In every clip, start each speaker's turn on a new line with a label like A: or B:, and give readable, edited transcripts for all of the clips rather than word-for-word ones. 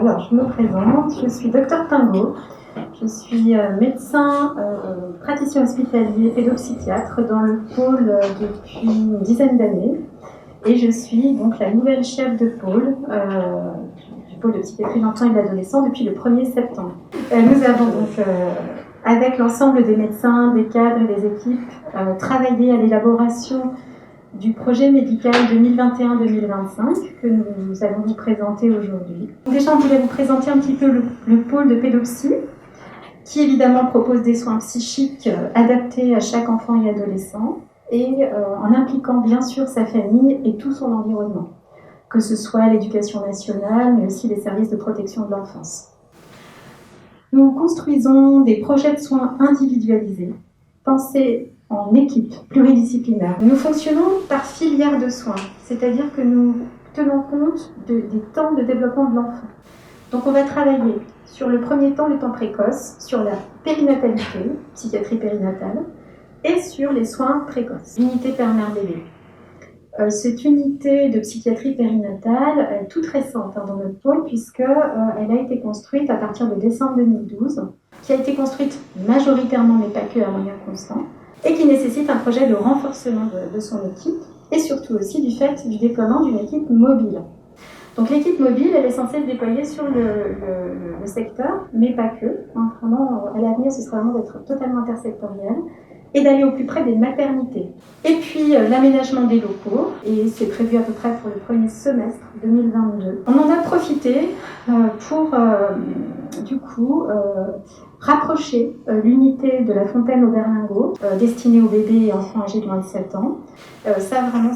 A: Alors, je me présente, je suis Dr Tingot, je suis médecin, praticien hospitalier, pédopsychiatre dans le pôle depuis une dizaine d'années et je suis donc la nouvelle chef de pôle du pôle de psychiatrie de l'enfant et de l'adolescent depuis le 1er septembre. Nous avons donc, avec l'ensemble des médecins, des cadres et des équipes, travaillé à l'élaboration du projet médical 2021-2025 que nous allons vous présenter aujourd'hui. Déjà, on voulait vous présenter un petit peu le pôle de pédopsie, qui évidemment propose des soins psychiques adaptés à chaque enfant et adolescent, et en impliquant bien sûr sa famille et tout son environnement, que ce soit l'éducation nationale, mais aussi les services de protection de l'enfance. Nous construisons des projets de soins individualisés, pensés en équipe pluridisciplinaire. Nous fonctionnons par filière de soins, c'est-à-dire que nous tenons compte des temps de développement de l'enfant. Donc on va travailler sur le premier temps, le temps précoce, sur la périnatalité, psychiatrie périnatale, et sur les soins précoces, l'unité père-mère bébé. Cette unité de psychiatrie périnatale est toute récente dans notre pôle puisqu'elle a été construite à partir de décembre 2012, qui a été construite majoritairement, mais pas que, à moyens constants, et qui nécessite un projet de renforcement de son équipe, et surtout aussi du fait du déploiement d'une équipe mobile. Donc l'équipe mobile, elle est censée se déployer sur le secteur, mais pas que. Vraiment, à l'avenir, ce sera vraiment d'être totalement intersectoriel, et d'aller au plus près des maternités. Et puis l'aménagement des locaux, et c'est prévu à peu près pour le premier semestre 2022. On en a profité pour rapprocher l'unité de la Fontaine au Berlingot, destinée aux bébés et enfants âgés de moins de 7 ans. Ça vraiment,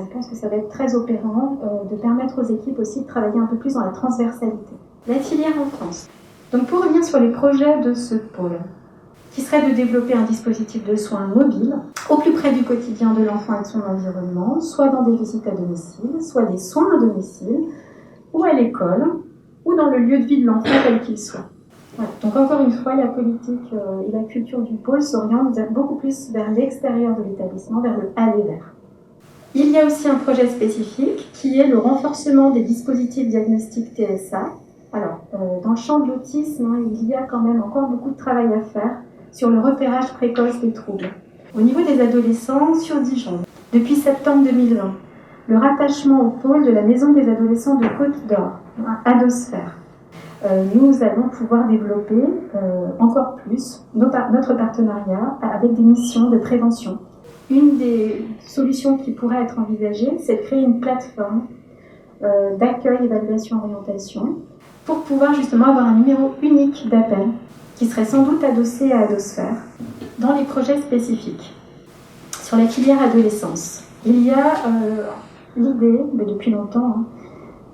A: on pense que ça va être très opérant de permettre aux équipes aussi de travailler un peu plus dans la transversalité. La filière enfance. Donc pour revenir sur les projets de ce pôle, qui serait de développer un dispositif de soins mobile au plus près du quotidien de l'enfant et de son environnement, soit dans des visites à domicile, soit des soins à domicile, ou à l'école, ou dans le lieu de vie de l'enfant tel qu'il soit. Voilà. Donc encore une fois, la politique et la culture du pôle s'orientent beaucoup plus vers l'extérieur de l'établissement, vers le aller vers. Il y a aussi un projet spécifique qui est le renforcement des dispositifs diagnostiques TSA. Alors, dans le champ de l'autisme, il y a quand même encore beaucoup de travail à faire sur le repérage précoce des troubles. Au niveau des adolescents, sur Dijon, depuis septembre 2020, le rattachement au pôle de la Maison des adolescents de Côte d'Or, Adosphère, nous allons pouvoir développer encore plus notre partenariat avec des missions de prévention. Une des solutions qui pourrait être envisagée, c'est de créer une plateforme d'accueil, évaluation, orientation, pour pouvoir justement avoir un numéro unique d'appel qui serait sans doute adossé à Adosphère dans les projets spécifiques. Sur la filière adolescence, il y a l'idée, mais depuis longtemps,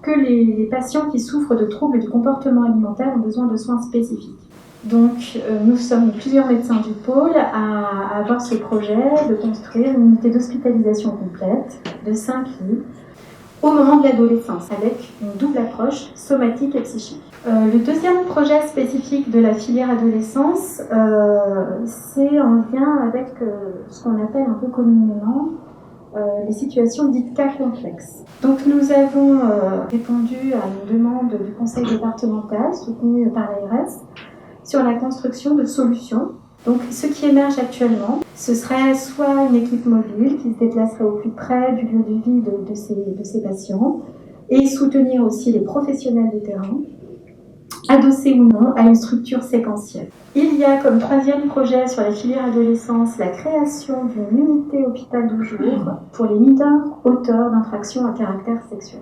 A: que les patients qui souffrent de troubles du comportement alimentaire ont besoin de soins spécifiques. Donc nous sommes plusieurs médecins du pôle à avoir ce projet de construire une unité d'hospitalisation complète de 5 lits au moment de l'adolescence, avec une double approche somatique et psychique. Le deuxième projet spécifique de la filière adolescence, c'est en lien avec ce qu'on appelle un peu communément les situations dites cas complexes. Donc nous avons répondu à une demande du conseil départemental, soutenue par l'ARS, sur la construction de solutions. Donc ce qui émerge actuellement, ce serait soit une équipe mobile qui se déplacerait au plus près du lieu de vie de ces patients, et soutenir aussi les professionnels de terrain, adossés ou non à une structure séquentielle. Il y a comme troisième projet sur la filière adolescence la création d'une unité hôpital de jour pour les mineurs auteurs d'infractions à caractère sexuel.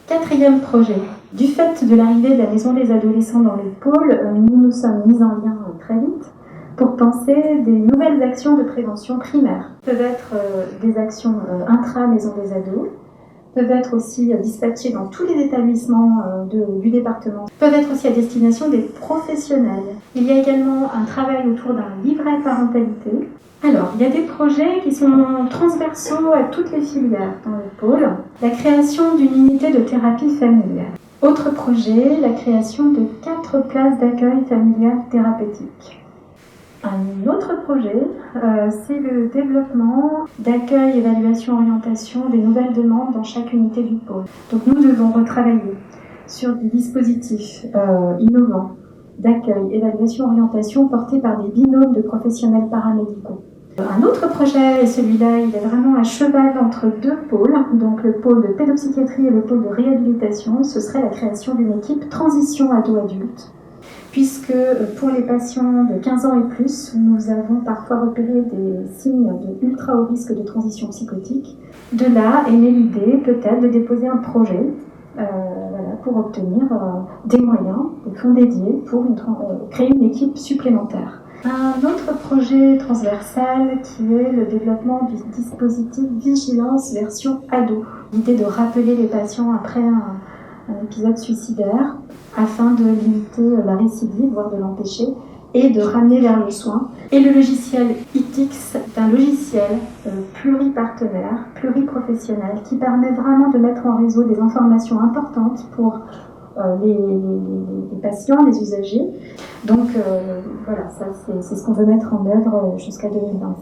A: Quatrième projet. Du fait de l'arrivée de la Maison des adolescents dans le pôle, nous nous sommes mis en lien très vite pour penser des nouvelles actions de prévention primaire. Peuvent être des actions intra-maison des ados, peuvent être aussi dispatchées dans tous les établissements du département, peuvent être aussi à destination des professionnels. Il y a également un travail autour d'un livret parentalité. Alors, il y a des projets qui sont transversaux à toutes les filières dans le pôle. La création d'une unité de thérapie familiale. Autre projet, la création de 4 places d'accueil familial thérapeutique. Un autre projet, c'est le développement d'accueil, évaluation, orientation des nouvelles demandes dans chaque unité du pôle. Donc nous devons retravailler sur des dispositifs innovants d'accueil, évaluation, orientation portés par des binômes de professionnels paramédicaux. Un autre projet, et celui-là, il est vraiment à cheval entre deux pôles, donc le pôle de pédopsychiatrie et le pôle de réhabilitation, ce serait la création d'une équipe transition ado-adulte, puisque pour les patients de 15 ans et plus, nous avons parfois repéré des signes de ultra haut risque de transition psychotique. De là est née l'idée peut-être de déposer un projet pour obtenir des moyens, des fonds dédiés pour créer une équipe supplémentaire. Un autre projet transversal qui est le développement du dispositif Vigilance version ado. L'idée de rappeler les patients après un épisode suicidaire afin de limiter la récidive, voire de l'empêcher, et de ramener vers le soin. Et le logiciel ITIX est un logiciel pluripartenaire, pluriprofessionnel, qui permet vraiment de mettre en réseau des informations importantes pour les patients, les usagers. Donc voilà, ça c'est ce qu'on veut mettre en œuvre jusqu'à 2025.